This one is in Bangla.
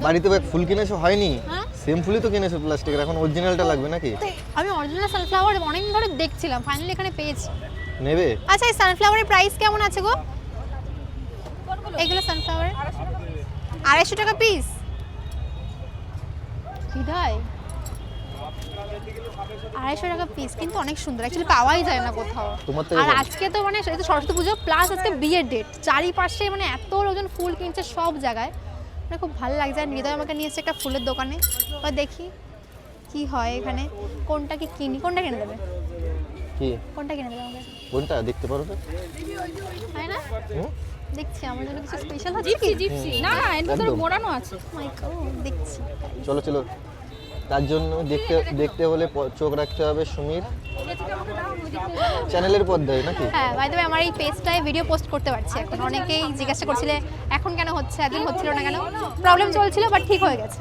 বাড়িতে ফুল কিনেছো হয়নি? সেম ফুলই তো কিনেছো প্লাস্টিকের, এখন অরিজিনালটা লাগবে নাকি? আমি অরিজিনাল সানফ্লাওয়ার অনেকদিন ধরে দেখছিলাম, ফাইনালি এখানে পেয়েছি। নেবে? আচ্ছা এই সানফ্লাওয়ারের প্রাইস কেমন আছে গো? এগুলো সানফ্লাওয়ার 250 টাকা পিস। হৃদয় 250 টাকা পিস, কিন্তু অনেক সুন্দর, অ্যাকচুয়ালি পাওয়াই যায় না কোথাও। আর আজকে তো মানে এটা সরস্বতী পুজো প্লাস আজকে বিয়ের ডেট, চারিপাশে মানে এত লোকজন ফুল কিনছে সব জায়গায়, মানে খুব ভালো লাগছে। আর হৃদয় আমাকে নিয়ে এসেছে একটা ফুলের দোকানে, বা দেখি কি হয় এখানে, কোনটা কি কিনি, কোনটা কিনে দেবে? কি কোনটা কিনে দেবে আমাকে? কোনটা দেখতে পারো তো? তাই না, দেখছি আমার জন্য কিছু স্পেশাল আছে জিপসি কি? জিপসি না না এর ভিতরে একদম। মোড়ানো আছে। মাই গড, দেখছি। চলো চলো, তার জন্য দেখতে হলে চোখ রাখতে হবে সুমির চ্যানেলের পর্দায় নাকি? হ্যাঁ, বাই দ্য ওয়ে আমার এই পেজটায় ভিডিও পোস্ট করতে পারছি এখন। অনেকেই জিজ্ঞাসা করছিলে এখন কেন হচ্ছে, একদিন হচ্ছিল না কেন, প্রবলেম চলছিল বাট ঠিক হয়ে গেছে।